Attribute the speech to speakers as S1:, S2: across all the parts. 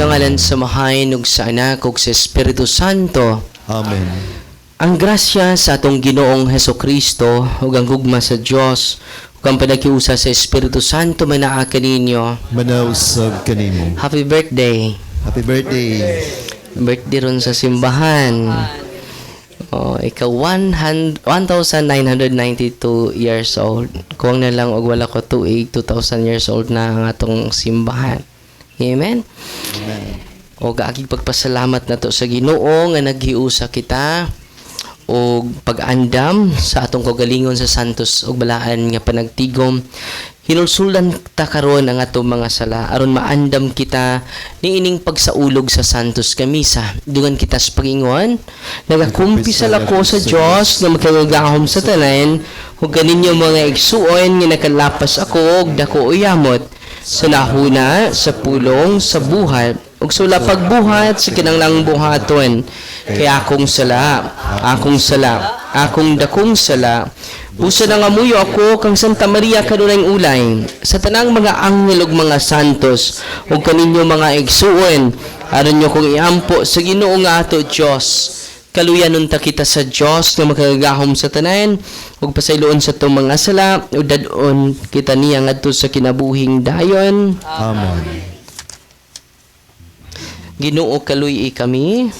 S1: Sa ngalan sa Mahain ug sa Anak ug sa Espiritu Santo.
S2: Amen.
S1: Ang grasya sa atong Ginoong Hesukristo ug ang gugma sa Dios ug ang panakiusa sa Espiritu Santo manaa kaninyo.
S2: Manausab kanimo.
S1: Happy birthday.
S2: Happy birthday.
S1: Birthday ron sa simbahan. Ikaw 1,992 years old. Kuwang na lang og wala ko 2,000 years old na ang atong simbahan. Amen?
S2: Amen.
S1: O gaagig pagpasalamat na to sa Ginoo nga naghiusa kita o pag-andam sa atong kagalingon sa santos o balaan nga panagtigom. Hinulsulan ta karon ang atong mga sala aron maandam kita niining pagsaulog sa santos kamisa. Dungan kita sa pagingon, nagakumpisal ako sa Dios nga makagagahom sa tanan ug kaninyo mga igsuon nga nakalapas ako ug dako uyamot sa nahuna, sa pulong, sa buhat, ug sa pagbuhat sa kinanglang buhaton. Kaya akong sala, akong dakong sala. Busa na nga muyo ako kang Santa Maria kanunay ulay, sa tanang mga anghel ug mga santos, ug kaninyo mga igsuon, aron nyo kong iampo sa Ginoo nga ato Dios. Kaluyanon ta kita sa Dios nga makagagahom sa tanan ug pasayloon sa tong mga sala ug dadon kita niya ngadto sa kinabuhing dayon.
S2: Amen.
S1: Ginoo kaluy-i kami.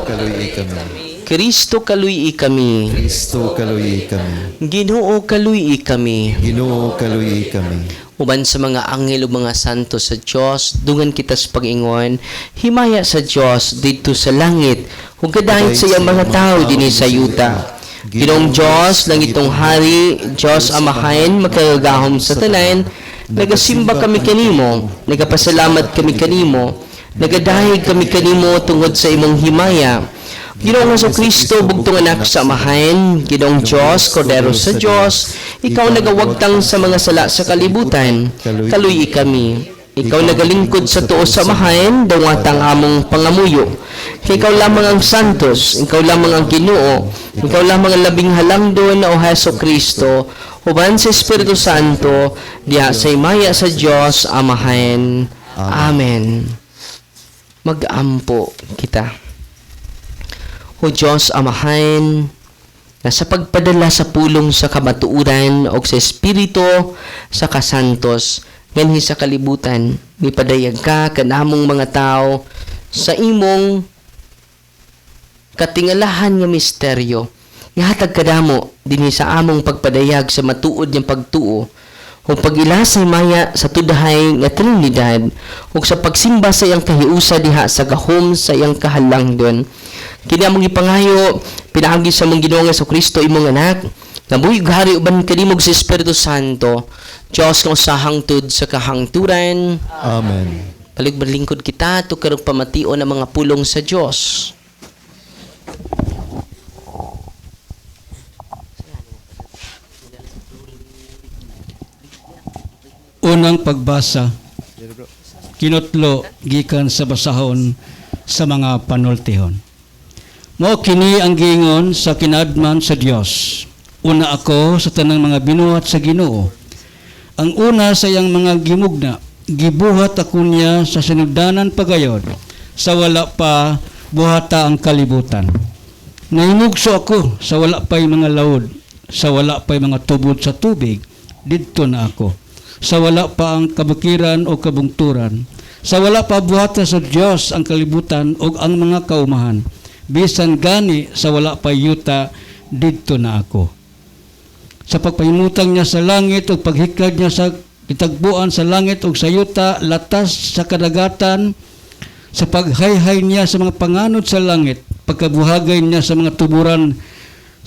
S2: Kaluy kami.
S1: Kristo kaluy-i kami.
S2: Kristo kaluy kami.
S1: Ginoo kaluy-i kami.
S2: Ginoo kaluy kami.
S1: Uban sa mga anghel ug mga santo sa Dios, dungan kita sa pag-ingon, himaya sa Dios dito sa langit, ug kadahit sa iyang mga tao dinhi sa yuta. Ginoong Dios, langitong hari, Dios amahain, makagagahom sa tanan, nagasimba kami kanimo, nagapasalamat kami kanimo, nagadahig kami kanimo tungod sa imong himaya. Ginoong Hesukristo, bugtong anak sa amahan, Ginoong Diyos, Kordero sa Diyos, ikaw nagawagtang sa mga sala sa kalibutan, kaluy kami. Ikaw nagalingkod sa tuo sa amahan, dawatang among pangamuyo. Ikaw lamang ang santos, ikaw lamang ang Ginoo, ikaw lamang ang labing halangdon o Hesukristo, uban sa Espiritu Santo, diha sa imaya sa Diyos, amahan. Amen. Mag-ampo kita. O Diyos amahan, na sa pagpadala sa pulong sa kamatuuran o sa Espiritu sa kasantos, nganhi sa kalibutan, mipadayag ka kanamong mga tao sa imong katingalahan nga misteryo. Ihatag kadamo dinhi sa among pagpadayag sa matuod niyang pagtuo o pag-ila sa maya sa tudahay nga Trinidad o sa pagsimba sa iyang kahiusa diha sa gahom sa iyang kahalangdon. Kini among ipangayo pinaagi sa mong Ginoong Hesukristo imong anak nga buhi hari uban kanimo sa Espiritu Santo, Dios nga usa hangtod sa kahangturan.
S2: Amen.
S1: Paligbalingkod kita to karong pamation ang mga pulong sa Dios.
S3: Unang pagbasa, kinutlo gikan sa basahon sa mga panultihon. Mao kini ang giingon sa kinaadman sa Dios. Una ako sa tanang mga binuhat sa Ginoo. Ang una sa iyang mga gimugna, gibuhat ako niya sa sinugdanan pagayod, sa wala pa buhata ang kalibutan. Naimugso ako sa wala pa'y mga laod, sa wala pa'y mga tubod sa tubig, didto na ako. Sa wala pa ang kabukiran o kabungturan, sa wala pa buhata sa Dios ang kalibutan o ang mga kaumahan. Bisan gani sa wala pa yuta, didto na ako. Sa pagpahimutang niya sa langit o paghiklag niya sa kitagbuan sa langit o sa yuta, latas sa kadagatan, sa paghayhay niya sa mga panganod sa langit, pagkabuhagay niya sa mga tuburan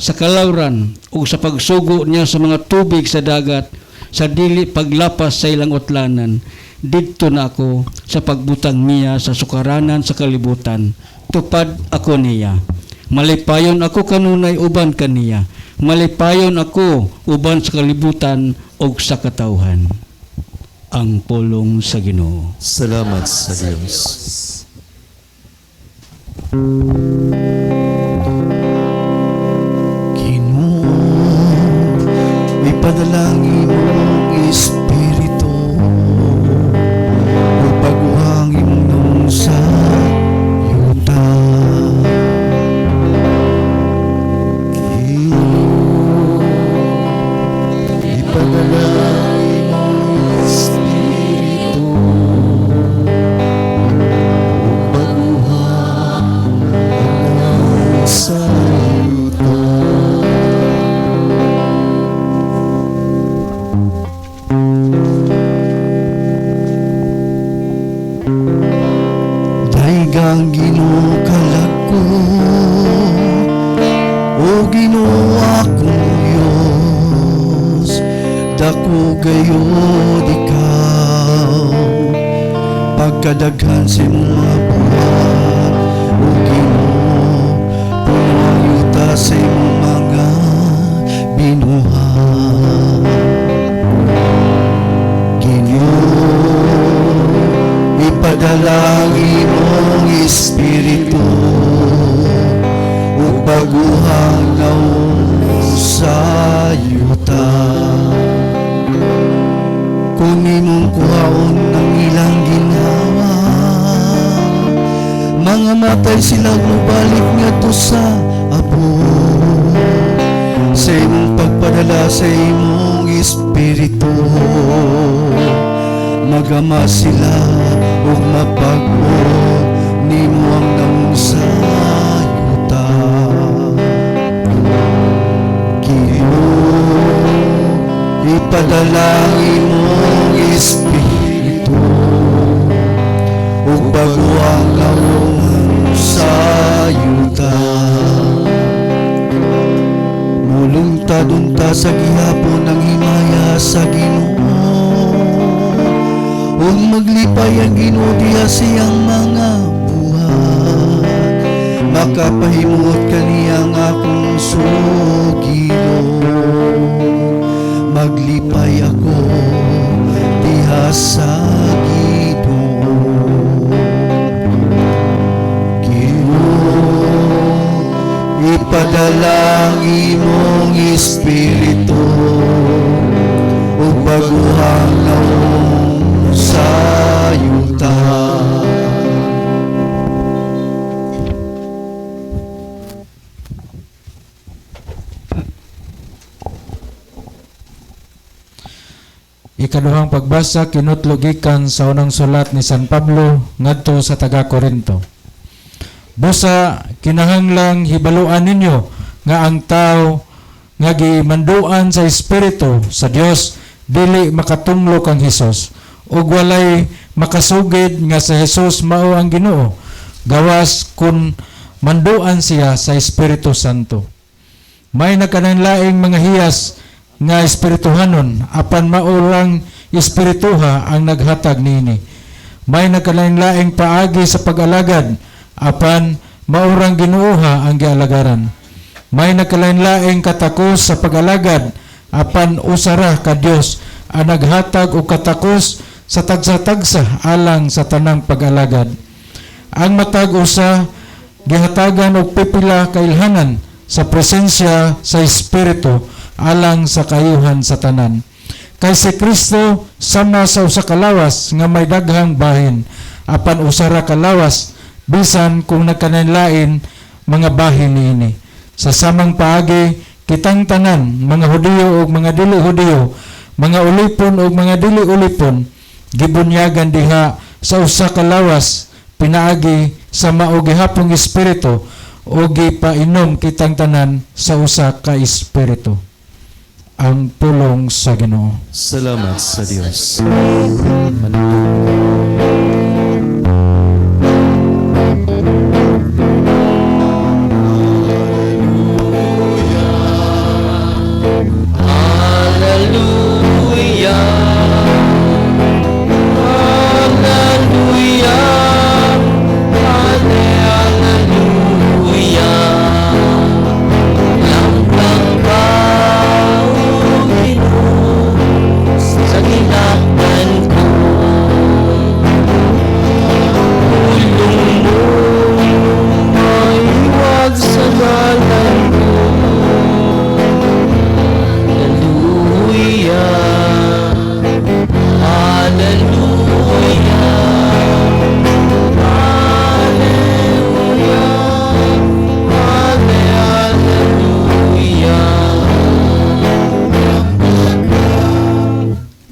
S3: sa kalawran o sa pagsugo niya sa mga tubig sa dagat, sa dili paglapas sa ilang utlanan, didto na ako sa pagbutang niya sa sukaranan sa kalibutan. Tupad ako niya. Malipayon ako kanunay uban kaniya. Malipayon ako uban sa kalibutan o sa katawhan. Ang pulong sa Ginoo.
S2: Salamat sa Diyos.
S4: Ginoo, ipadalangin mong Espiritu, magpaguhangin nung sa Ginoo akong Diyos, dako gayud ikaw, pagkadaghan sa imong mga buhat, o Ginoo, puno ang yuta sa imong mga binuhat. Ginoo, ipadala ang imong Espiritu, ug baguhang naong sa yuta. Kung imong kuhaon ang ilang ginhawa, mga matay sila mubalik ngadto sa abot. Sa imong pagpadala sa imong Espiritu, magama sila ug mapag-o nimo ang naong sa yuta. Ginoo, ipadala ang imong Espiritu, ug baguhang naong sa yuta. Mulungtad-unta sa gihapon ang himaya sa Ginoo, ug maglipay ang Ginoo diha siyang mga buhat. Makapahimot kaniyang akong sugilo, maglipay ako diha sa Ginoo. Ginoo, ipadala ang imong Espiritu, ug baguhang naong sa yuta.
S5: Ikaduhang pagbasa kinutlo gikan sa unang sulat ni San Pablo ngadto sa taga-Korinto. Busa kinahanglang hibaluan ninyo nga ang tao nga gimanduan sa Espiritu sa Dios dili makatunglo kang Hesus, ug walay makasugid nga sa Hesus mao ang Ginoo, gawas kun manduan siya sa Espiritu Santo. May nagkananlaing mga hiyas nga espirituhanon, apan maurang espirituha ang naghatag niini. May nagkalain-laing paagi sa pag-alagad, apan maurang Ginooha ang gialagaran. May nagkalain-laing katakos sa pag-alagad, apan usara ka Dios ang naghatag og katakos sa tagsa-tagsa alang sa tanang pag-alagad. Ang matag usa gihatagan og pipila kailhanan sa presensya sa Espiritu alang sa kayuhan sa tanan. Kay si Kristo sama sa usa ka lawas nga may daghang bahin, apan usara ka lawas bisan kung nagkananlain mga bahin niini. Sa samang paagi kitang tanan, mga Hudiyo ug mga dili Hudiyo, mga ulipon ug mga dili ulipon, gibunyagan diha sa usa ka lawas pinaagi sa mao gihapong Espiritu, o gipainom kitang tanan sa usa ka Espiritu. Ang pulong sa Ginoo.
S2: Salamat sa Diyos.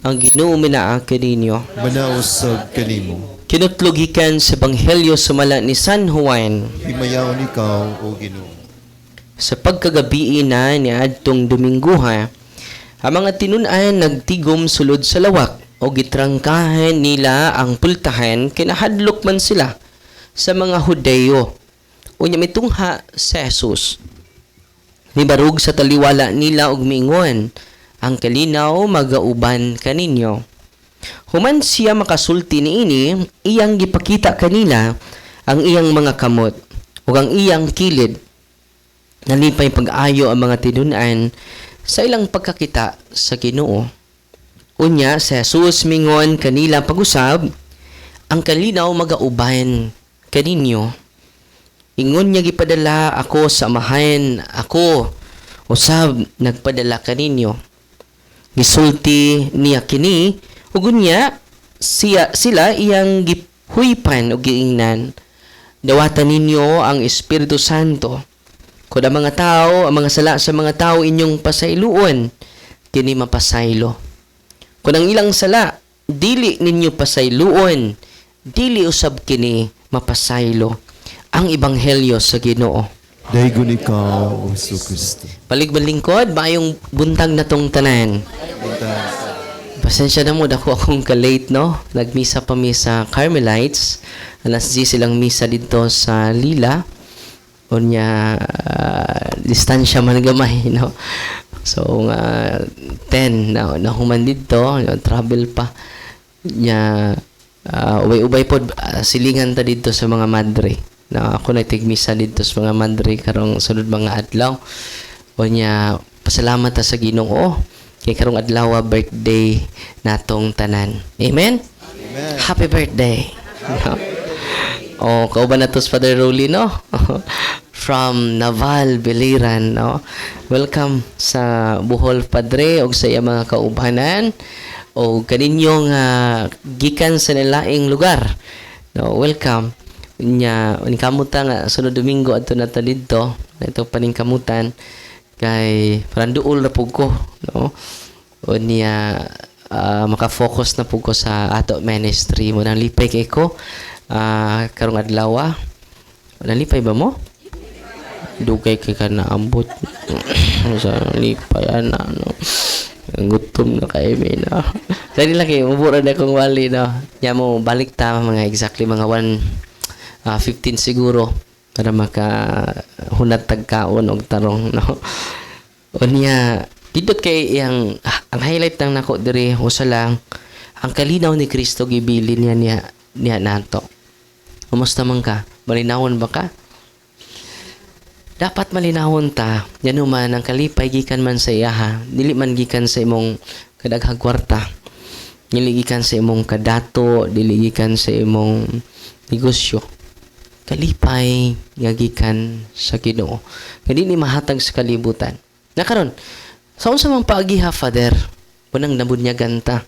S1: Ang Ginoo minaaki ninyo.
S2: Manausag kanimo.
S1: Kinutlugikan sa Ebanghelyo sumala ni San Juan.
S2: Himayaon ikaw, O Ginoo.
S1: Sa pagkagabi na ni adtong Dominguha, ang mga tinun-an nagtigom sulod sa lawak o gitrangkahan nila ang pultahan kinahadlok man sila sa mga Hudeyo. Unya mitungha sa Jesus. Nibarug sa taliwala nila og miingon, ang kalinaw magauban kaninyo. Human siya makasulti niini, iyang gipakita kanila ang iyang mga kamot ug ang iyang kilid. Nalipay pag-ayo ang mga tinun-an sa ilang pagkakita sa Ginoo. Unya sa Jesus mingon kanila pag-usab, ang kalinaw magauban kaninyo. Ingon niya gipadala ako sa amahan, ako usab nagpadala kaninyo. Gisulti niya kini ug unya sila iyang gihuypan ug giingnan. Dawatan ninyo ang Espiritu Santo. Kung ang mga tao, ang mga sala sa mga tao inyong pasayloon, kini mapasaylo. Kung ang ilang sala, dili ninyo pasayloon, dili usab kini mapasaylo. Ang Ebanghelyo sa Ginoo.
S2: Daygon ikaw, O Kristo.
S1: Paligbalingkod, maayong buntag na tong tanan. Pasensya na mo, dako akong ka-late, no? Nagmisa pa mi sa Carmelites. Alas 10 silang misa dito sa Lila. Unya, distansya man gamay, no? So, 10 na human dito, travel pa. Nya, ubay-ubay po, silingan ta dito sa mga madre. Na ako na tigmisa dito sa mga madre karong sunod mga adlaw. Unya, pasalamat ta sa Ginoo. Kay karong adlaw birthday natong tanan. Amen?
S2: Amen.
S1: Happy birthday. Oh, kauban natos Father Rolly, no? From Naval, Biliran, no? Welcome sa Bohol, Padre, o sa iya mga kaubanan, o kaninyong gikan sa nilaing lugar. No, welcome. Kamutan nga, sunod Domingo, ato na ta dito, ito paningkamutan, kay parang duol na po ko, no? O niya, makafocus na po ko sa ato ministry mo. Nang lipay kay ko, karong adlaw, nalipay ba mo? Dugay kay ka naambot sa lipay no. Gutom na kay may na. Dali lang kay mubura na kong wali no. Nya mo balik ta mga exactly mga 1:15 siguro para maka hunat tagkaon og tarong no. Unya didot kay ang highlight lang nako diri usa lang ang kalinaw ni Kristo gibilin niya nato. Kumusta man ka? Malinawon ba ka? Dapat malinawon ta. Yan man ang kalipay gikan man sa iya ha. Dili man gikan sa imong kadaghang kwarta. Dili gikan sa imong kadato, dili gikan sa imong negosyo. Kalipay nga gikan sa Ginoo. Nga ni mahatag sa kalibutan. Nakaron, sa unsa man paagiha, Father, unang nabunyagan ta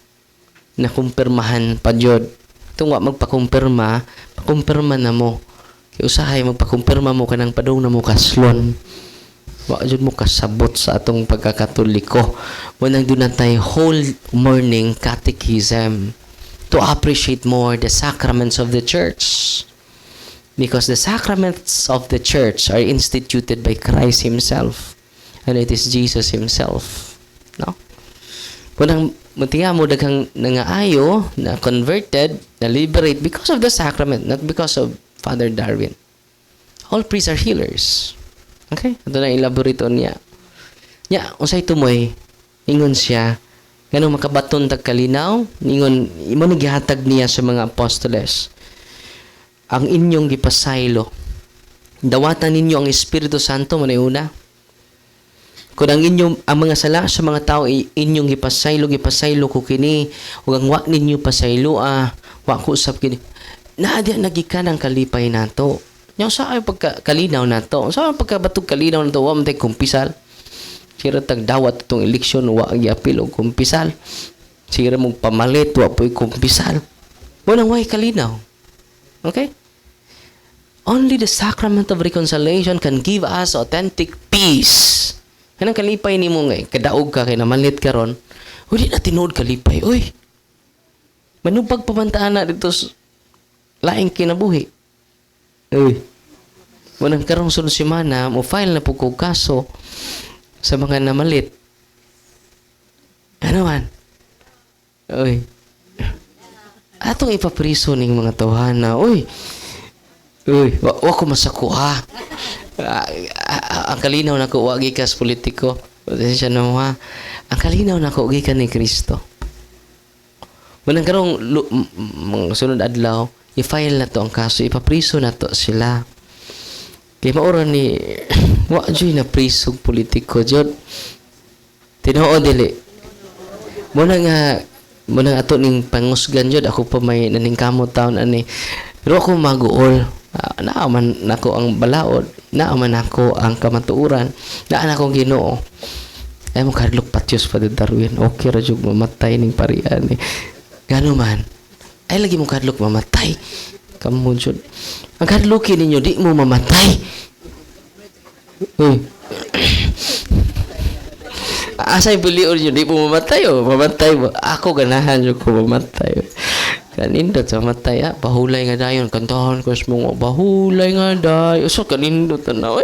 S1: na kumpirmahan pa jud. Tung wa magpakumpirma, pakumpirma na mo. Kaya usahay magpakumpirma mo kanang padung na mo kaslon. Wa jud mo kasabot sa atong pagkakatoliko. Munang dunay whole morning catechism to appreciate more the sacraments of the church. Because the sacraments of the church are instituted by Christ Himself. And it is Jesus Himself. No? Munang matiya mo daghang nangaayo na converted, na liberate because of the sacrament, not because of Father Darwin. All priests are healers. Okay? Ito na elaborate niya. Nya, unsay tumoy, ingon siya, ganun makabaton tagkalinaw, ingon, imo nagihatag niya sa mga apostoles. Ang inyong gipasaylo. Dawatan ninyo ang Espiritu Santo, manayuna. Kung ang inyong, ang mga sala sa mga tao, inyong gipasaylo ko kini, ug ang wa ninyo pasaylo, wa ko usap kini. Naadya nagikan ang kalipay nato. Nya sa ay pagkalinaw nato. Sa pagkabatog kalinaw nato wa man tay kumpisal. Sira tag dawat itong eleksyon wa gyapil og kumpisal. Sira mong pamalit wa poy kumpisal. Munang way kalinaw. Okay? Only the sacrament of reconciliation can give us authentic peace. Kanang kalipay nimo nga kadaog ka kay namalit karon. Udi na tinuod kalipay. Oy. Manubag pamantaan na dito laing kinabuhi. Uy. Munang karong sunod semana, mo file na po ko kaso sa mga namalit. Ano man? Uy. Atong ipapriso ning mga tawhana. Uy. Uy, wa ko masako ha. Ang kalinaw na ko, wagi kas politiko. Pasensya na mo ha. Ang kalinaw na ko, wagi ka ni Kristo. Walang karong mga sunod adlaw, i-file na to ang kaso, ipapriso na to sila. Kaya maura ni, wajay na priso politiko, Jod. Tinoo, dili. Muna ato ning pangusgan, Jod. Ako pa may naningkamot taon, ani. Pero ako maguol. Naaman nako ang balaod, naaman ako ang kamatuuran, naan akong Ginoo. Ay mo kadlok patyos pa Darwin. Okay ra jud mamatay ning parian ni. Gano man. Ay lagi mo kadlok mamatay. Kamu jud. Ang kadlokin ninyo di mo mamatay. Uy. Asay bulior jud di mo mamatay o mamatay mo. Ako ganahan jud ko mamatay. Kanindot sa matay bahulay nga dayon kantahan ko sa mga bahulay nga dayon so kanindot na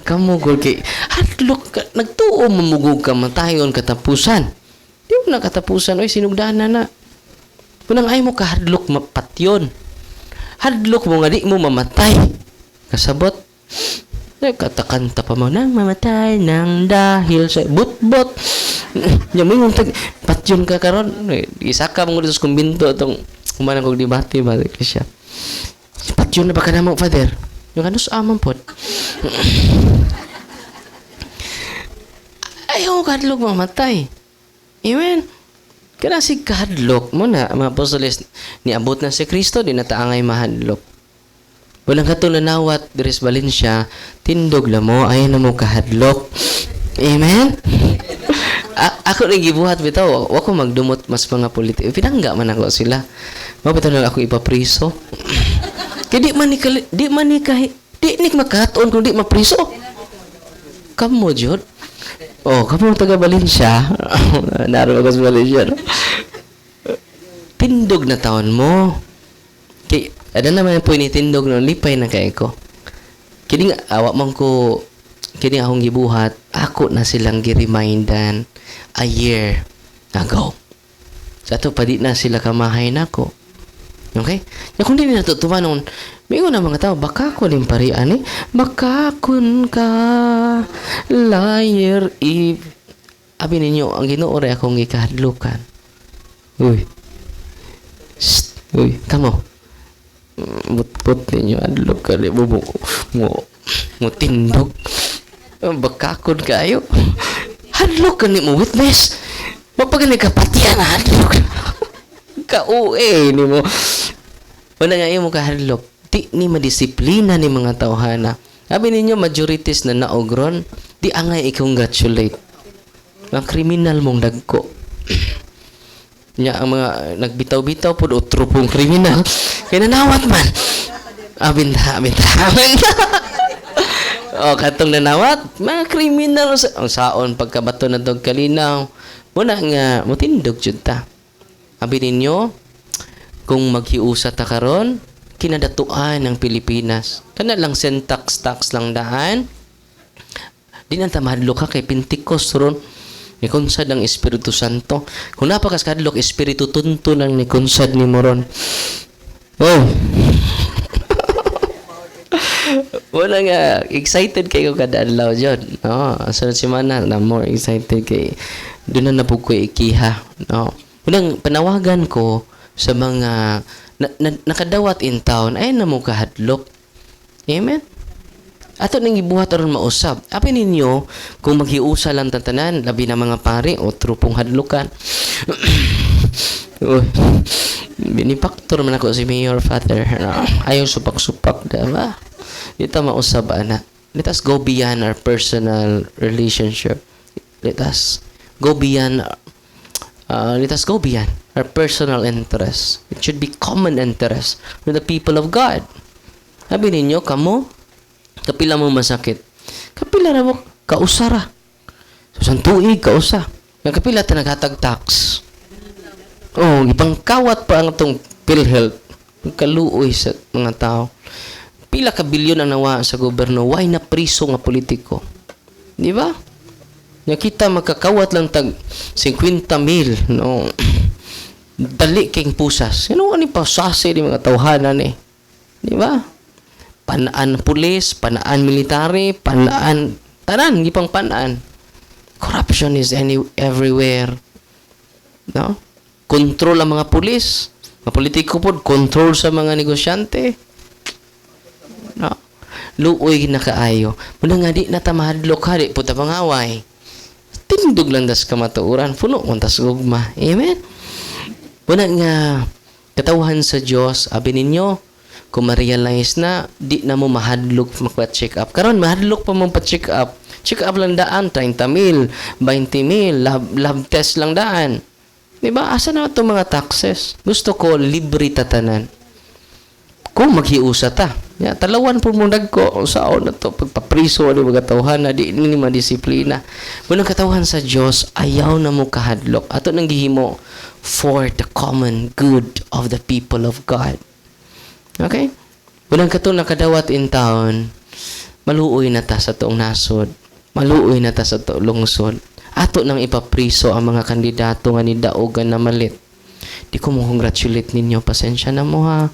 S1: kamu gol kay hadlok nagtuo mamugog ka matayon katapusan di mo na katapusan oy sinugdanan na punang ay mo ka hadlok mapatyon hadlok mo nga di mo mamatay kasabot katakanta pa mo nang mamatay nang dahil sa butbot Yamin mong patyon ka karon. Isa ka mong dito sa kumbinto itong kumanan kong debate ba siya. Patyon na ba ka na mo, Father? Yung ano sa amang pod. Ayaw kadlok mamatay. Amen. Kaya si kahadlok mo na, mga apostoles, niabot na si Kristo, di nataangay mahadlok. Walang katulanawat, Dres Valencia, tindog na mo, ayaw na mo kahadlok. Amen? Ako rin gibuhat bitaw, ako magdumot mas mga politiko. Pinangga man ako sila. Mabitaw na ako ipapriso. Kaya di man ni makatoon kung di mapriso. Kamu, Jod. Oh, kamu taga Valencia. Naroon ako sa Valencia. No? Tindog na taon mo. Kaya, ada naman po initindog no, lipay na kaya ko. Kini nga, awak man ko, kini akong gibuhat, ako na silang giremindan a year ago. Sa ito, padi na sila kamahay na ako. Okay? Ya, kung di natutuwa noon, may na mga tao, baka ko din parian eh. Baka kun ka, liar if. Abi ninyo, ang ginuore akong ikahadlukan. Uy. Shh. Uy, kamo. But ninyo, adlok ka. Mo tindog. Baka kun kayo. Hadlok ka ni mo witness. Mapagaling ka patiyan na hadlok. Ka-uwe ni mo. Wala nga yung kahadlok. Di ni madisiplina ni mga tawhana. Sabi ninyo, majorities na naogron, di angay i-congratulate. Mga kriminal mong dagko. Nya ang mga nagbitaw-bitaw po, otro pong kriminal. Kaya nanawat man. Abinta. O, katong nanawat, mga kriminal. Ang saon, pagkabato na dog kalinaw. Muna nga, mutindog jud ta. Abi ninyo, kung maghiusa ta karon, kinadatuan ng Pilipinas. Kana lang syntax lang daan. Di na ta mahadlok ka kay Pentecost ron. Ni konsad ang Espiritu Santo. Kung napakas kadlok, Espiritu tunto lang ni konsad ni moron. Oh. Wala nga, excited kayo kada adlaw dyan. No, sunod semana na more excited kay doon na po ko ikiha. No. Unang panawagan ko sa mga nakadawat in town, ay na mo kahadlok. Amen? Ato nang ibuhat aron mausab. Apin ninyo, kung maghiusa lang tatanan, labi na mga pare, o trupong hadlukan. Binipaktor man ako si Mayor Father. Ayaw supak-supak, diba? Dito mausab, anak. Let us go beyond our personal relationship. Let us go beyond our personal interest. It should be common interest with the people of God. Sabi ninyo, kamo, kapila mo masakit. Kapila na mo, kausara. So, santuig, kausa. Kapila ta naghatag tax. Oh, ipangkawat pa ang itong PhilHealth. Kaluoy sa mga tao. Pila ka bilyon ang nawa sa gobyerno. Why na priso nga politiko? Di ba? Nakita magkakawat lang tag 50,000, no? Dali king pusas. Ano ni pasase ni mga tawhanan eh? Di ba? panaan pulis, panaan military, panaan tanan gipang panaan. Corruption is everywhere. No? Control ang mga pulis, mga politiko pod, control sa mga negosyante. No? Luoy na kaayo. Muna nga di na tamahadlok ha, di puta pangaway. Tindog lang das kamatuuran, puno untas gugma. Amen? Muna nga, katawhan sa Diyos, abi ninyo, kung ma-realize na, di na mo mahadlok magpa-check up. Karon mahadlok pa mo pa-check up. Check up lang daan, 30,000, 20,000, lab test lang daan. Diba? Asa na itong mga taxes? Gusto ko, libre tatanan. Kung maghiusa ta. Ya, talawan po mong nagko. Saan na ito? Pagpapriso, ano mga tawhan na, di ni madisiplina. Munang katawhan sa Diyos, ayaw na mo kahadlok. Ato nang gihimo for the common good of the people of God. Okay? Munang katong nakadawat in town, maluoy na ta sa toong nasod. Maluoy na ta sa toong lungsod. Ato nang ipapriso ang mga kandidato nga ni daogan na malit. Di ko mo congratulate ninyo. Pasensya na mo ha.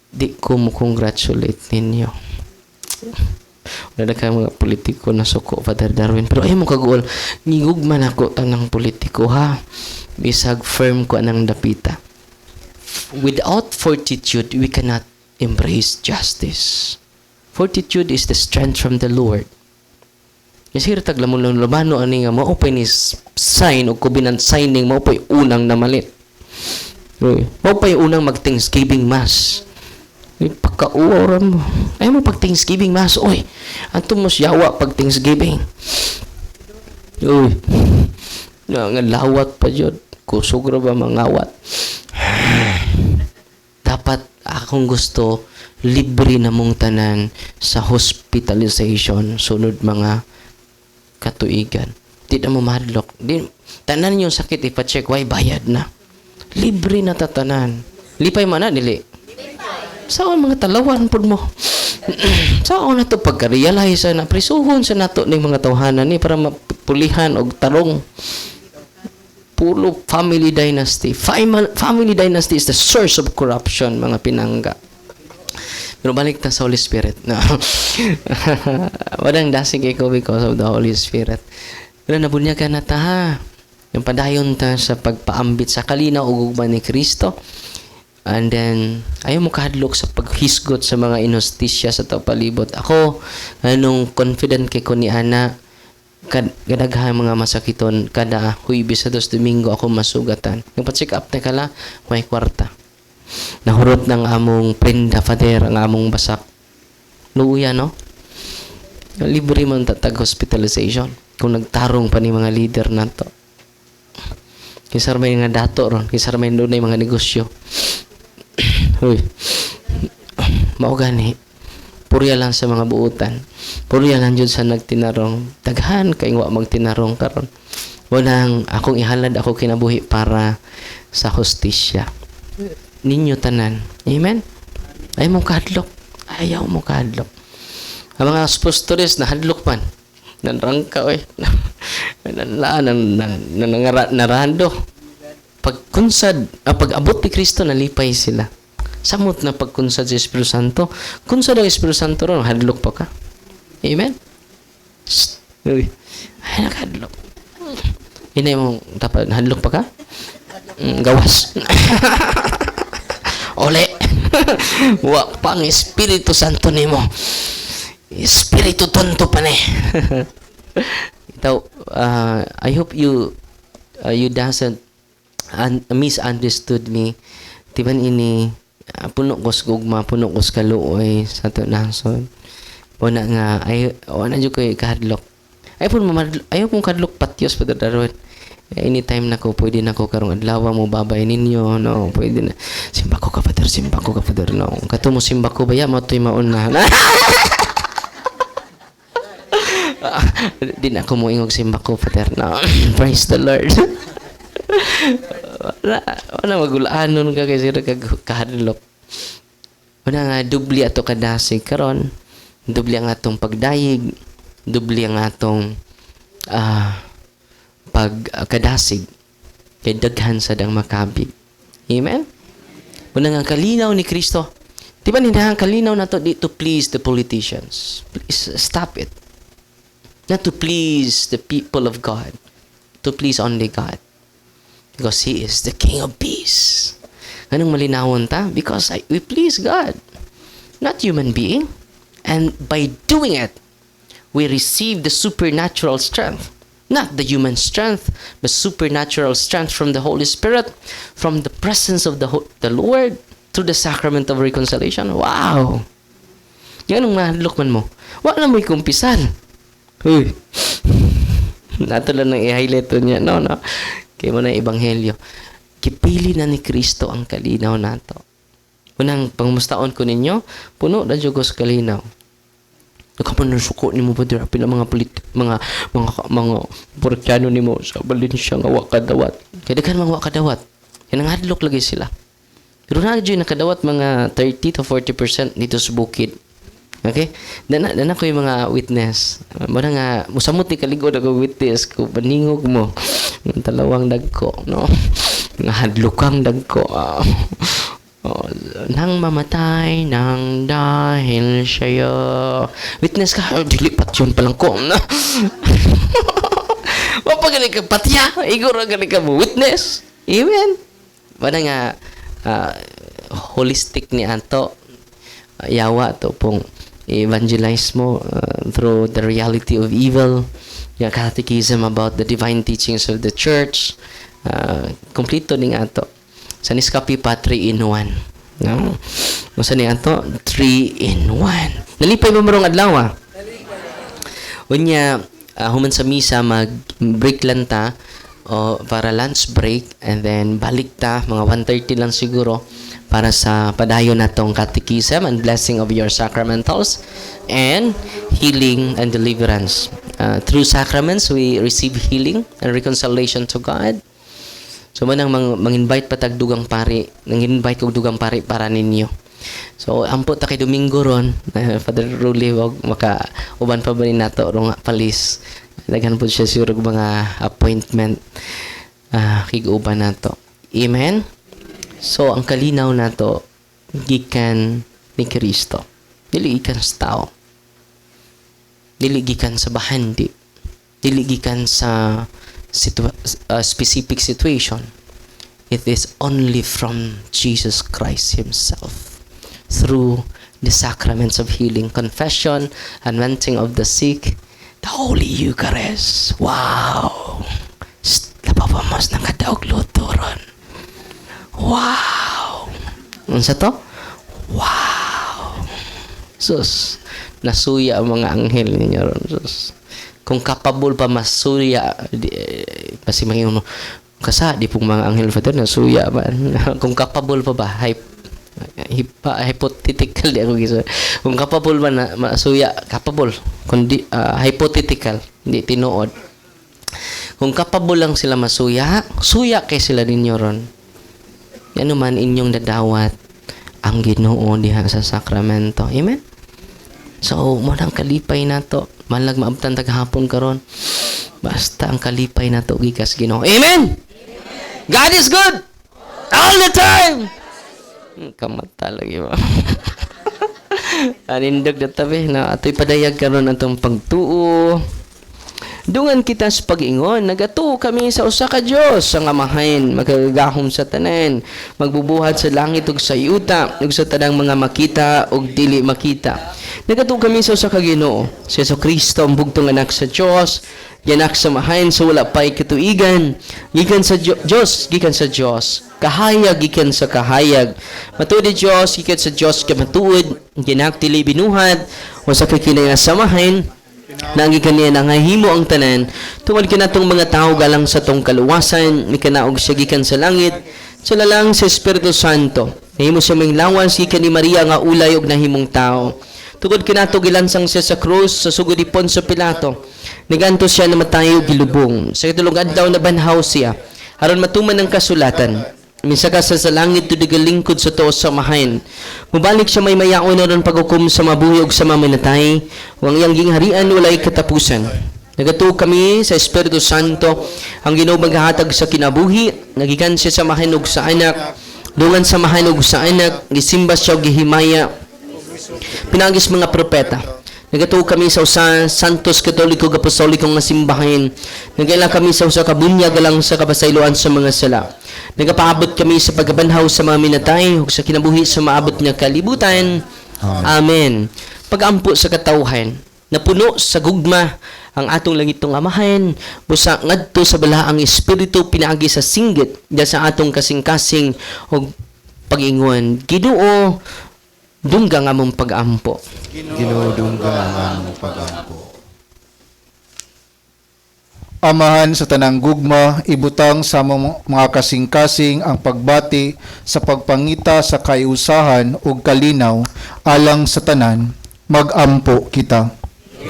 S1: Di ko mo congratulate ninyo. Wala na kayo mga politiko na suko, Father Darwin. Pero ayaw mo kaguol. Ngigugman ako tanang politiko ha. Bisag firm ko anang dapita. Without fortitude, we cannot embrace justice. Fortitude is the strength from the Lord. Kasi tag lamon lang labano ani nga mao pa ni sign o kubinan signing mao pa unang namalit. Mao pa unang mag Thanksgiving mass. Pagkauwa mo. Ay mo pag Thanksgiving mass, oy. Anto mo yawa pag Thanksgiving. Uy. Nga lawat pa jud. Kusog ra ba mangawat. Dapat akong gusto libre na mong tanan sa hospitalization sunod mga katuigan. Di na mo mahadlok. Tanan yung sakit ipacheck, why bayad na. Libre na tatanan. Lipay man na, dili. Saan mga talawan po mo? Saan na ito pagka-realize na prisuhon sa nato ng mga tawhanan ni para mapulihan og tarong. Pulo family dynasty. Family dynasty is the source of corruption, mga pinangga. Pero balik ta sa Holy Spirit. No. Wadang dasig ikaw because of the Holy Spirit. Pero nabunyagan na ta ha. Yung padayon ta sa pagpaambit sa kalinaw ug ugma ni Kristo. And then, ayaw mo kahadlok sa paghisgot sa mga inostisya sa tao palibot. Ako, anong confident kay ko ni Ana, kadaghan mga masakiton, kada Huwebes sa Domingo ako masugatan. Nagpa-check up na kala, may kwarta. Nahurot ng among prenda, Father, ang among basak. Luuya, no? Libre man tatag hospitalization. Kung nagtarong pa ni mga leader na to. Kisar may nga dato ron. Kisar may doon na mga negosyo. Uy. Maugani. Purya lang sa mga buutan. Purya lang dyan sa nagtinarong. Daghan kay wa magtinarong karon. Walang akong ihalad ako kinabuhi para sa hostisya. Ninyo tanan. Amen? Ayaw mo kahadlok. Ayaw mo kahadlok. Ang mga apostores na hadlok man. Nanrangka, oy. Narando. Pagkunsad, pag-abot ni Kristo, nalipay sila. Samot na pagkunsad sa Espiritu Santo. Kunsad ang Espiritu Santo ron, hadlok pa ka. Amen? Uy. Ay, nakahadlok. Hinay mo, dapat, hadlok pa ka? Gawas. Ole. Wa pang Espiritu Santo nimo. Espiritu tonto pa ni. Ito, I hope you doesn't misunderstood me. Tiban ini puno ko sa gugma, puno ko sa kaluoy sa ito nason. Wala nga, wala dyan ko kahadlok. Ayaw pong kahadlok patyos, Father Darwin. Anytime na ko, pwede na ko karong adlaw mo babay ninyo, no? Pwede na. Simba ko ka, Father, no? Kato mo simba ko, baya mo ito'y mauna. Di na ako mo ingog simba ko, Father, no? Praise the Lord. Wala magulaanon ka kasi kahadlok. Wala nga, dubli ato kadasig karon. Dubli ang atong pagdayig. Dubli ang atong pagkadasig. Kay daghan sa dang makabig. Amen? Muna nga kalinaw ni Kristo. Di ba nindahang kalinaw na to to please the politicians? Please stop it. Not to please the people of God. To please only God. Because He is the King of Peace. Anong malinawon ta? Because we please God. Not human being. And by doing it, we receive the supernatural strength. Not the human strength, but supernatural strength from the Holy Spirit, from the presence of the Lord, through the sacrament of reconciliation. Wow! Yan ang mahadlok man mo. Wala mo'y kumpisan. Uy! Nato lang nang i-highlight niya. No. Kaya mo na ebanghelyo. Kipili na ni Kristo ang kalinaw nato. Unang pangmustaon ko ninyo, puno na Diyos kalinaw. Nakaman suko ni mo ba dira pila mga Puritano ni mo sa Valencia nga wakadawat. Kaya kan mga wakadawat. Yan ang hadlok lagi sila. Pero na dyan nakadawat mga 30 to 40% dito sa bukid. Okay? Dana ko yung mga witness. Muna nga, musamot ni kaligod ako witness ko. Paningog mo. Yung talawang dagko. No? Nga hadlukang dagko. Nang mamatay nang dahil sa'yo. Witness ka? Dilipat yun palang ko. Mapagaling ka patya. Igor galing ka mo. Witness. Amen. Muna nga, holistic ni Anto. Yawa to pong evangelize mo through the reality of evil, yung catechism about the divine teachings of the church, kompleto ni nga to. Sa niskapi pa 3 in 1. No? Masa ni nga to 3 in 1. Nalipay ba marong adlaw? Unya, human sa misa, mag-break lang ta, para lunch break, and then balik ta, mga 1:30 lang siguro, para sa padayon natong catechism and blessing of your sacramentals and healing and deliverance. Through sacraments, we receive healing and reconciliation to God. So, manang mang-invite patag dugang pari, nang-invite kong dugang pari para ninyo. So, ampo ta kay Domingo ron, Father Ruli, wag maka-uban pa ba ni nato, rong palis. Daghan po siya siguro mga appointment, kig-uban nato. Amen? So, ang kalinaw na to, gikan ni Kristo. Dili gikan sa tao. Dili gikan sa bahandi. Dili gikan sa specific situation. It is only from Jesus Christ Himself. Through the sacraments of healing, confession, anointing of the sick, the Holy Eucharist. Wow! Napapamos ng kadaog luturon. Wow! Unsa to? Wow! Sus, nasuya ang mga anghel ninyo ron. Sus. Kung capable pa masuya, kasi mga kasa, di pong mga anghel Father, nasuya man. Kung capable pa ba, hypothetical di ako gisa. Kung capable ba na masuya, capable. Kundi, hypothetical, hindi tinuod. Kung capable lang sila masuya, suya kay sila ninyo ron. Ano man inyong dadawat ang Ginoo diha sa sakramento. Amen? So, manang kalipay na to. Malag maabtan taghapon karon. Basta ang kalipay na to gikas Ginoo. Amen? God is good! All the time! Kamata lagi ba? Anindog na tabi na ato'y padayag karon atong pagtuo. Dungan kita sa pag-ingon, nagato kami sa usa ka Dios ang amahin, magagahom sa tanan, magbubuhat sa langit ug sa yuta, ug sa tanang mga makita ug dili makita. Nagato kami sa usa ka Ginoo, si Jesucristo ang bugtong anak sa Dios, yanak sa mahain sa wala pay katuigan, gikan sa Dios, gikan sa Dios, kahayag gikan sa kahayag. Matuod ni Dios, gikan sa Dios kamatuod, yanak dili binuhat, o sa kinasamahan, Nangi kaniya nangahimo ang tanan, tungod kinatong mga tao galang sa tong kaluwasan, ni kanaog siya gikan sa langit, sa lalang sa Espiritu Santo. Nahimo siya may lawas, gikan ni Maria nga ulay og nahimong tao. Tungod kinato gilansang siya sa krus, sa sugod ni Poncio Pilato. Naganto siya na matayo gilubong. Sa katulong adlaw na banhaw siya, aron matuman ang kasulatan. Misaka sa langit to digalingkod sa tuos sa mahain. Mubalik siya may mayaon na ron paghukom sa mabuhi ug sa maminatay. Wang iyang gingharian walay katapusan. Nagatuo kami sa Espiritu Santo, ang Ginoo maghahatag sa kinabuhi, nagikan siya sa mahain ug sa anak, dungan samahan og sa anak gisimba siya og gihimaya pinagis mga propeta. Nagatuo kami sa usa Santos Katoliko Apostoliko nga simbahan. Nagaila kami sa usa ka bunyag alang sa kabasayloan sa mga sala. Nagapaabot kami sa pagbanhaw sa mga minatay ug sa kinabuhi sa maabot nga kalibutan. Amen. Pagampo sa katawhan, napuno sa gugma ang atong langitong amahan, busa ngadto sa balaang espiritu pinaagi sa singgit diya sa atong kasing-kasing ug pag-ingon. Ginoo, dungga nga mong pag-ampo.
S2: Ginudungga ang among pagampo.
S4: Amahan sa tanang gugma, ibutang sa mga kasing-kasing ang pagbati sa pagpangita sa kaiusahan ug kalinaw alang sa tanan, mag-ampo kita.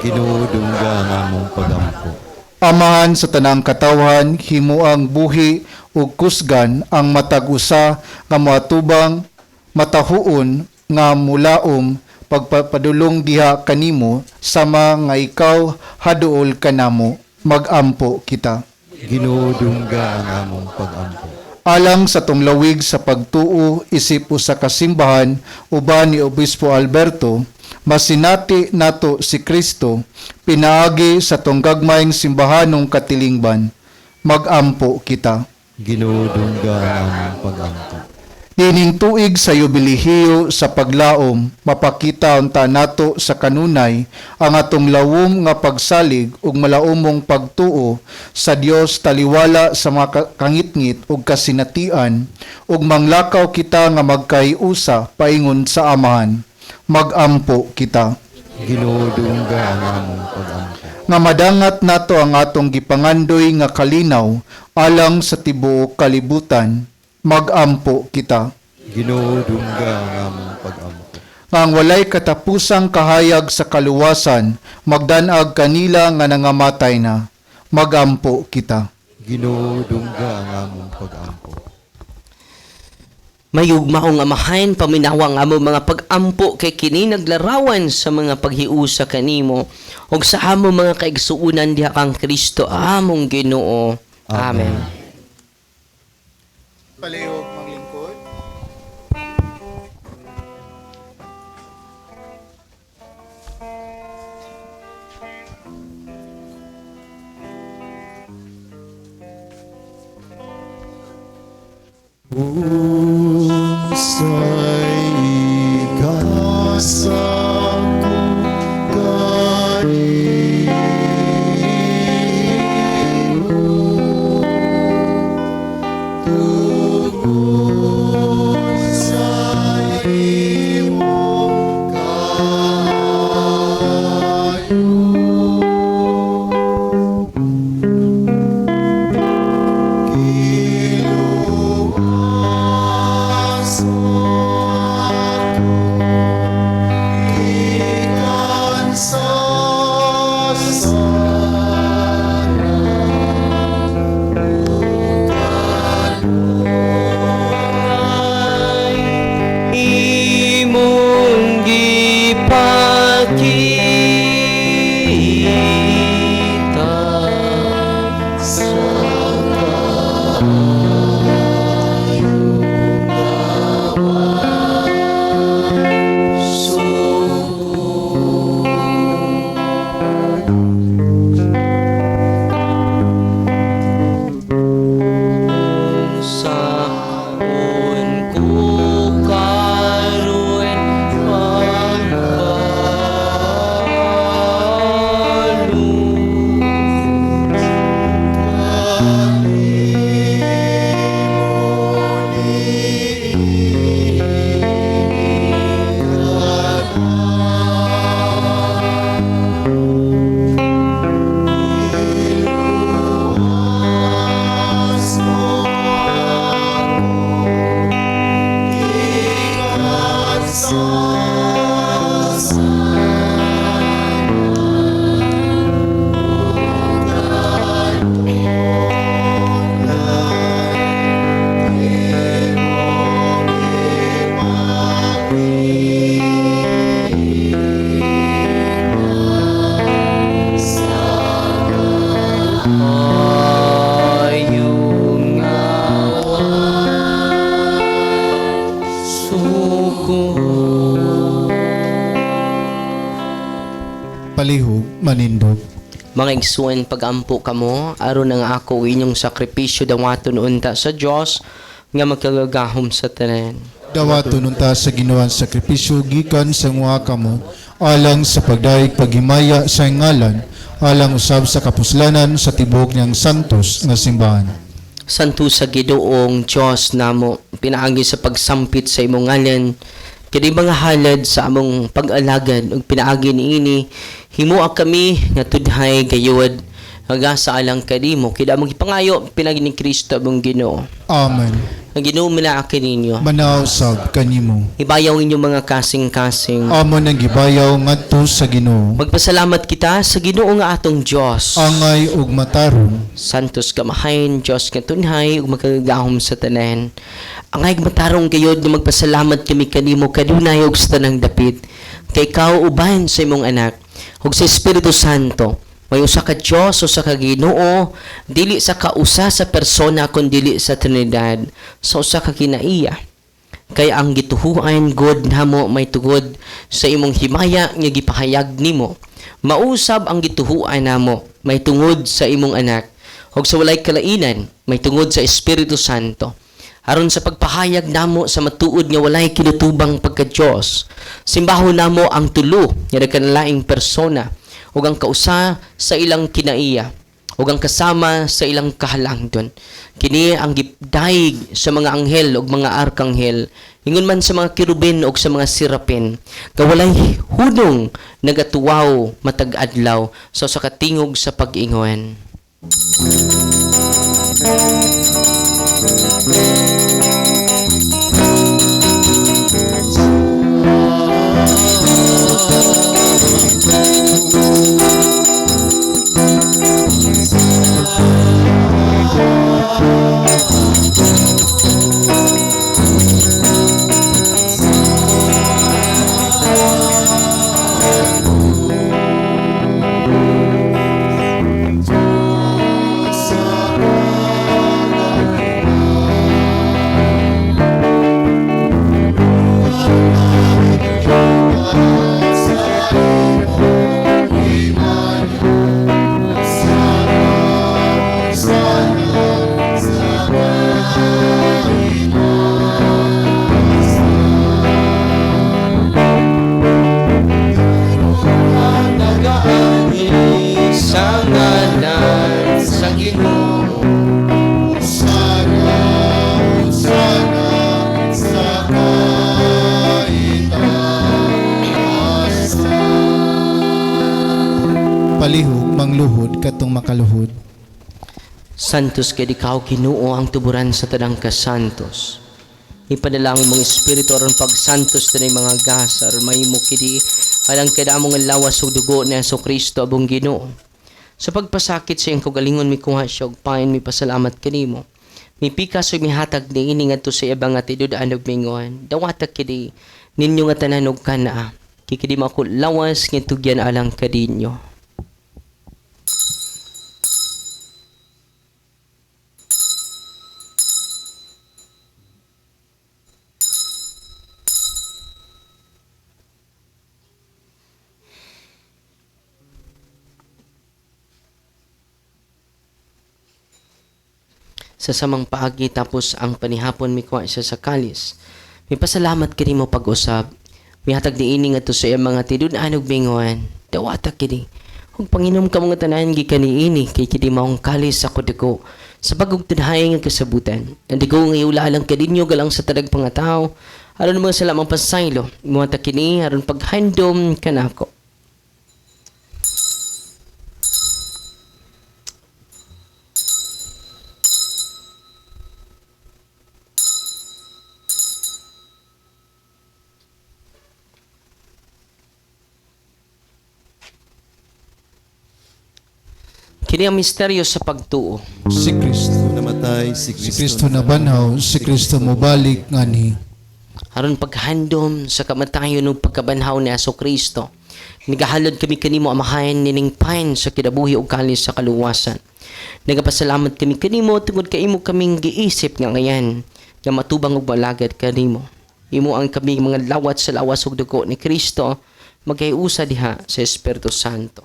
S2: Ginudungga ang among pagampo.
S4: Amahan sa tanang katawhan, himuang buhi ug kusgan ang matag usa nga moatubang matahuon nga mulaom pagpapadulong diha kanimo sama nga ikaw haduol kanamo, mag-ampo kita.
S2: Ginudungga ang among pagampo.
S4: Alang sa tumlawig sa pagtuo isip usa ka simbahan uban ni Obispo Alberto, masinati nato si Kristo pinaagi sa tunggagmayng simbahanong katilingban, mag-ampo kita.
S2: Ginudungga ang among pagampo.
S4: Dining tuig sa yubilihiyo sa paglaom, mapakita unta nato sa kanunay ang atong lawom nga pagsalig ug malaumong pagtuo sa Dios taliwala sa mga kangitngit ug kasinatian ug manglakaw kita nga magkaiusa paingon sa amahan, mag-ampo kita.
S2: Ginudungga ang among pagampo.
S4: Nga madangat nato ang atong gipangandoy nga kalinaw alang sa tibuok kalibutan, mag-ampo kita.
S2: Ginudungga ang among pagampo.
S4: Ang walay katapusang kahayag sa kaluwasan, magdanag kanila nga nangamatay na, mag-ampo kita.
S2: Ginudungga ang among pagampo.
S1: Mayugmaong amahan, paminawa ang amo mga pag-ampo kay kini naglarawan sa mga paghiusa kanimo ug sa amo mga kaigsuunan diha kang Kristo among Ginoo. Amen.
S4: Palihog manglingkod.
S2: Usay ikasang
S1: Imong gipakita sa
S2: manindog.
S1: Mga igsuon pagampo kamo aron ang ako inyong sakripisyo dawaton unta sa Dios nga magkagagahom sa tanan.
S2: Dawaton unta sa ginawan sakripisyo gikan sa mga kamo, alang sa pagdaig paghimaya sa ngalan, alang usab sa kapuslanan sa tibok niyang santos nga simbahan.
S1: Santo sa Gidoong Dios namo, pinaagi sa pagsampit sa imong ngalan, kini mga halad sa among pag-alagad ug pinaagi niini, himuak kami nga tudhay gayud hanggang sa alang kanimo, kida among ipangayo pinagi ni Kristo among Ginoo.
S2: Amen.
S1: Ang Ginoo minaaki ninyo.
S2: Manaw sab kanimo.
S1: Ibayaw inyong mga kasing-kasing.
S2: Amo nang gibayaw ngadto sa Ginoo.
S1: Magpasalamat kita sa Ginoo nga atong Dios.
S2: Angay ug matarong.
S1: Santos kamahain, Diyos nga tunhay, ug magkagahom sa tanan. Angay matarong gayod nga magpasalamat kami kanimo kadunay ug sa tanang dapit. Kay ikaw uban sa imong anak, ug sa Espiritu Santo, may usa ka Dios, usa ka Ginoo, dili sa kausa sa persona kun dili sa Trinidad, sa usa ka kinaiya. Kay ang gituhuan God namo may tugod sa imong himaya nga gipahayag nimo. Mausab ang gituhuan namo may tungod sa imong anak, ug sa walay kalainan may tungod sa Espiritu Santo. Aron sa pagpahayag namo sa matuod nga walay kinutubang pagka-Dios, simbahon namo ang tulo nga nagkanalaing persona, ug ang kausa sa ilang kinaiya, ug ang kasama sa ilang kahalangdon. Kini ang gipdaig sa mga anghel ug mga arkanghel, ingon man sa mga kirubin ug sa mga sirapin, kawalay hunong nagatuwaw matag adlaw sa usa ka tingog sa pag-ingon.
S2: Palihog mangluhod katong makaluhod.
S1: Santos kay ikaw Ginoo ang tuburan sa tanang kasantos. Ipadalangin mong espiritu aron pagsantos tanay mga gas aron mahimo kidi alang kada among lawas ug dugo ni Jesucristo abong Ginoo. Sa pagpasakit sa iyang kagalingon mi kuha siya og pain mi pasalamat kanimo. Mi pikas ug mihatag niini ngadto sa ibang nga tinud-an ug mingon. Dawata kidi ninyo nga tanan og kana. Kikidi mako lawas nga tugyan alang kadinyo. Sa samang paagi tapos ang panihapon mi kuha siya sa kalis. May pasalamat kini mo pag-usab. Mihatag diini ngadto sa iyang mga tinud-an ug bingon. Dawata kini. Ug panginom ka mga tanan gikan niini kay kini maong kalis sa kodeko. Sa pagugtudhay nga kasabutan. Andi ko nga iulalang kadinyo galang sa tadag pangatao. Aron mo sa lamang pasaylo. Mihatag kini aron paghandom kanako. Kini ang misteryo sa pagtuo.
S2: Si Kristo namatay, si
S4: Si Kristo na banhaw, si Kristo mo balik ngani.
S1: Aron paghandom sa kamatayon ug pagkabanhaw ni Jesucristo. Nagahalod kami kanimo amahayan nining pain sa kinabuhi ug kalis sa kaluwasan. Nagapasalamat kami kanimo tungod kay imo kaming giisip nga ngayan nga matubang ug malagad kanimo. Imo ang kami mga lawat sa lawas ug dugo ni Kristo magkayusa diha sa Espiritu Santo.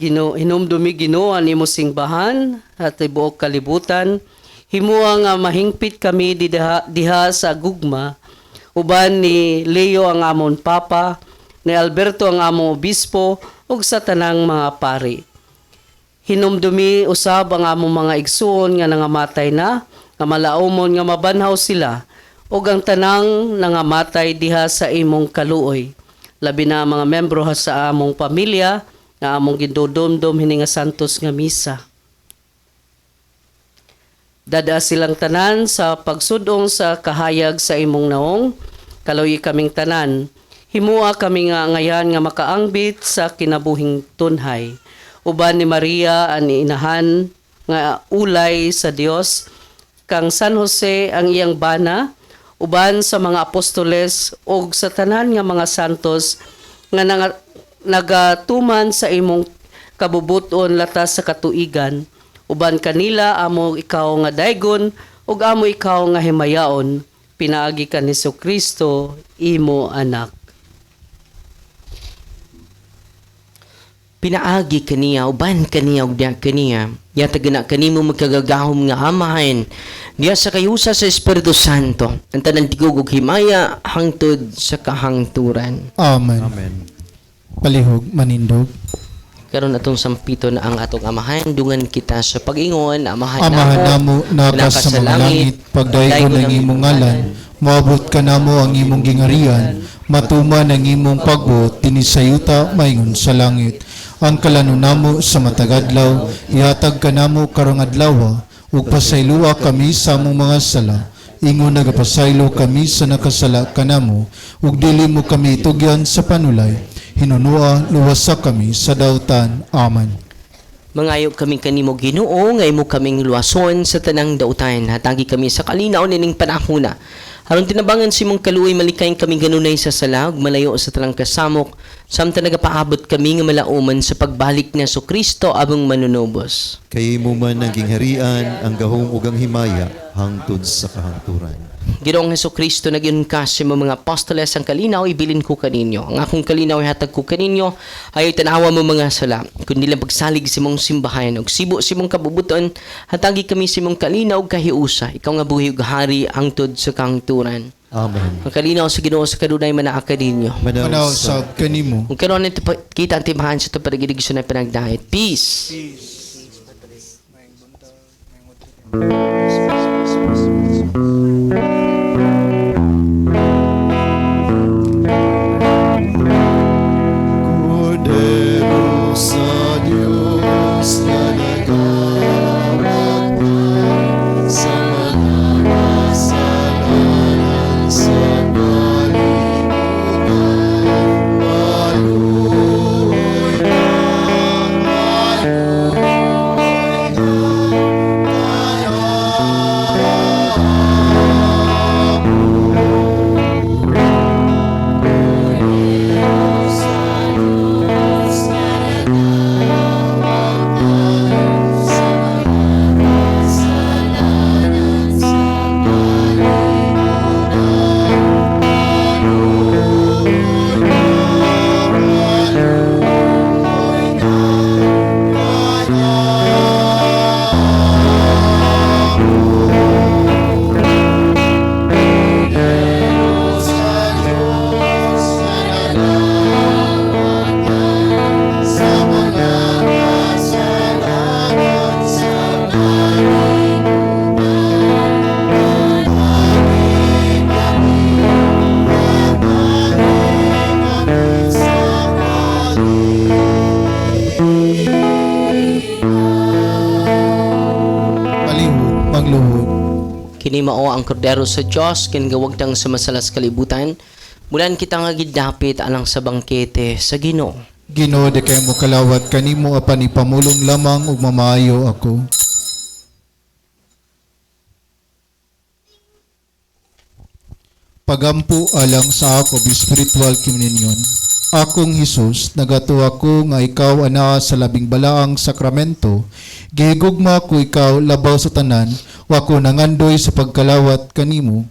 S6: hinumdumi Ginoo ang imo singbahan at tibuok kalibutan. Himuang nga mahingpit kami diha sa gugma, uban ni Leo ang amon papa, ni Alberto ang among obispo, ug sa tanang mga pari. Hinumdumi usab ang among mga igsuon nga nangamatay na, nga malaumon nga mabanhaw sila, ug ang tanang nangamatay diha sa imong kaluoy. Labi na mga membro sa among pamilya, nga among gindodomdom hini nga santos nga misa. Dada silang tanan sa pagsudong sa kahayag sa imong naong, kaloy kaming tanan. Himua kami nga ngayan nga makaangbit sa kinabuhing tunhay. Uban ni Maria ang inahan nga ulay sa Dios, kang San Jose ang iyang bana, uban sa mga apostoles ug sa tanan nga mga santos nga nagatuman sa imong kabubuton latas sa katuigan. Uban kanila amo ikaw nga daygon ug amo ikaw nga himayaon. Pinaagi ka ni Kristo imo anak.
S1: Pinaagi kaniya, uban kaniya, ug diya kaniya. Yata gina kanimo magkagagahom nga amahan. Diya sa kayusa sa Espiritu Santo. Ang tanan tigugog himaya, hangtod sa kahangturan.
S2: Amen. Palihog, manindog.
S1: Karon atong sampito na ang atong amahan, dungan kita sa pag-ingon, amahan
S2: namo, nakas sa mga langit, pagdaygon ng imong ngalan, maabot ka namo ang imong gingarian, matuman ang imong pagbuot, tinisayuta maingon sa langit. Ang kalano namo sa matagadlaw, ihatag ka namo karong adlaw, ug pasayloa kami sa among mga sala. Ingon nagapasaylo kami sa nakasala kanamo, ug dili mo kami itugyan sa panulay. Hinunua, luwasa kami sa dautan. Amen.
S1: Mangayo kami kanimo Ginoo, ngay mo kaming luwason sa tanang dautan. Hatagi kami sa kalinaw nining panahona. Aron tinabangan si mong kaluoy malikayin kami ganunay sa salag, malayo sa talang kasamok, samtang nagapaabot kami nga malauman sa pagbalik ni Kristo abang manunubos.
S7: Kay mo man ang gingharian, ang gahong ug ang himaya, hangtod sa kahangturan.
S1: Ginoong Kristo nagyun ka sa mga apostoles ang kalinaw, ibilin ko kaninyo. Ang akong kalinaw ihatag ko kaninyo, ayaw tanawa mo mga sala. Kundi lang pagsalig si mong simbahan, o sibo si mong kabubuton, hatagi kami si mong kalinaw kahiusa. Ikaw nga buhi ug hari, hangtod sa kahangturan.
S7: Amen.
S1: Ang kalinaw sa Ginoo sa kadunay manaka ninyo.
S2: Manaw sa kanimo.
S1: Kung karon ito kita ang timahan sa ito paragidig sa pinagdahit. Peace.
S7: Cordero sa Diyos na nagawag sa mga kasalanan sa kalibutan, maluoy na,
S2: Palihog, magluhod.
S1: Kini mao ang kordero sa Dios ken gawagtang sa masalas kalibutan. Mulan kita nga gidapit alang sa bangkete sa Ginoo.
S2: Ginoo, di kayo mo kalawat kanimo apan ipamulong lamang ug mamaayo ako. Pagampo alang sa ako spiritual communion. Akong Hesus, nagato ako nga ikaw ana sa labing balaang sakramento, gihigugma ko ikaw labaw sa tanan, wako nangandoy sa pagkalawat kanimo,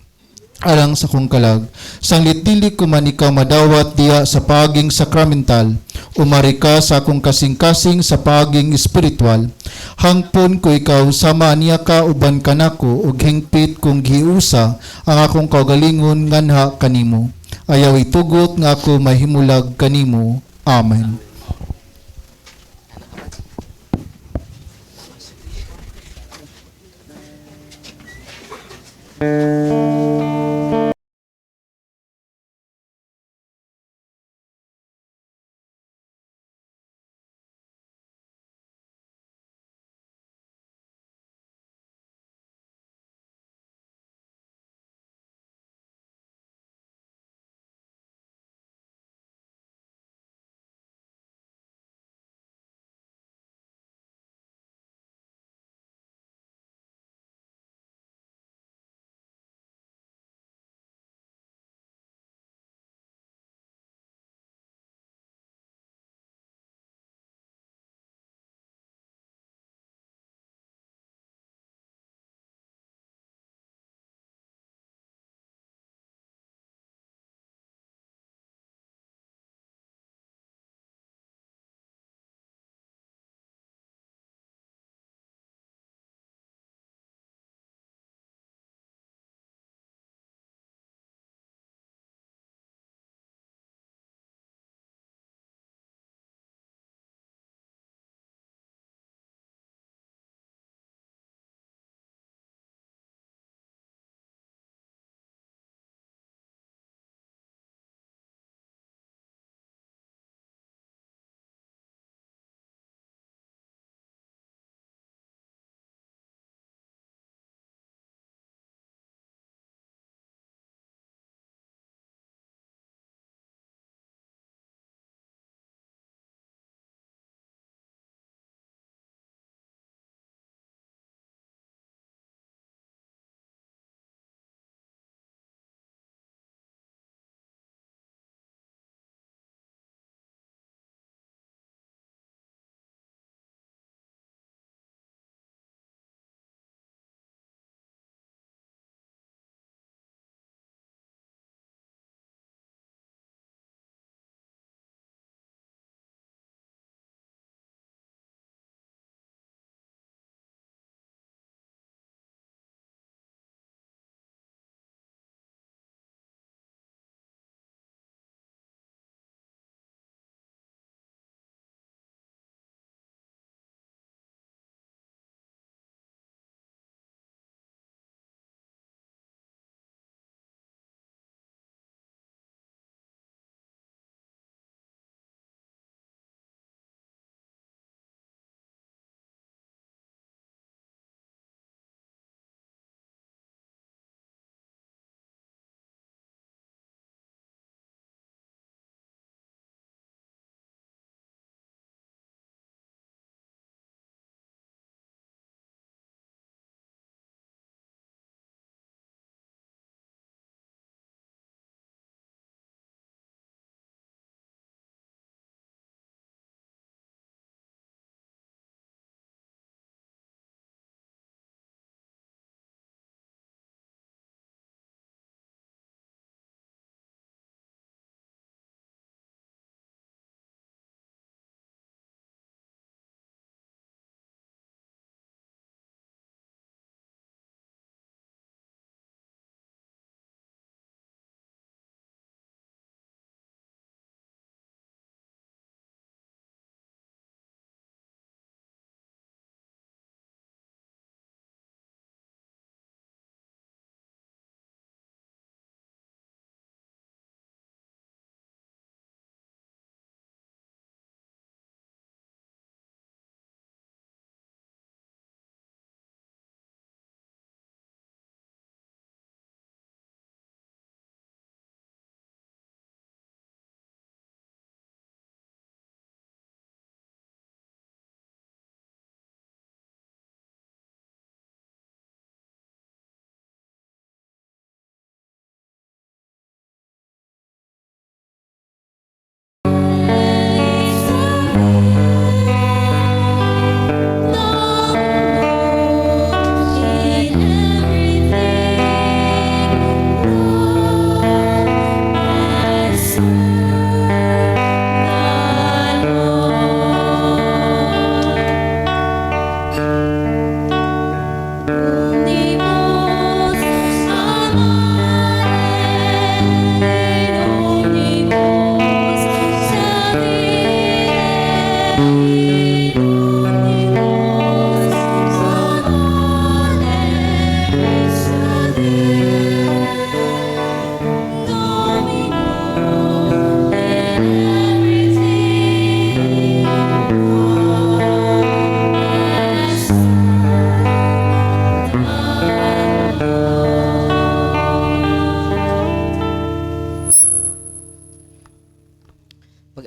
S2: alang sa kong kalag, sanglit dili ko man ikaw madawat diya sa paging sakramental, umari ka sa akong kasing-kasing sa paging espiritual. Hangpon ko ikaw sama niya ka uban kanako ug hingpit kong giusa ang akong kaugalingon nganha kanimo. Ayaw itugot nga ako mahimulag kanimo. Amen.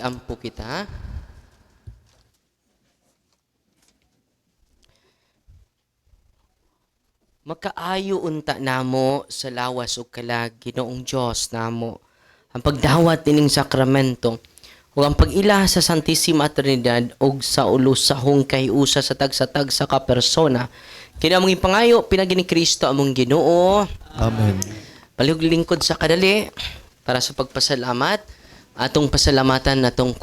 S1: magampo kita. Makaayo unta namo sa lawas ug kalag Ginoong Dios namo ang pagdawat ining sakramento ug ang pag-ila sa Santissima Trinidad ug sa ulos sa hungkay usa sa tagsa-tagsa ka persona kini among ipangayo pinagi ni Kristo among Ginoo.
S7: Amen.
S1: Palihog lingkod sa kadali para sa pagpasalamat atong pasalamatan natong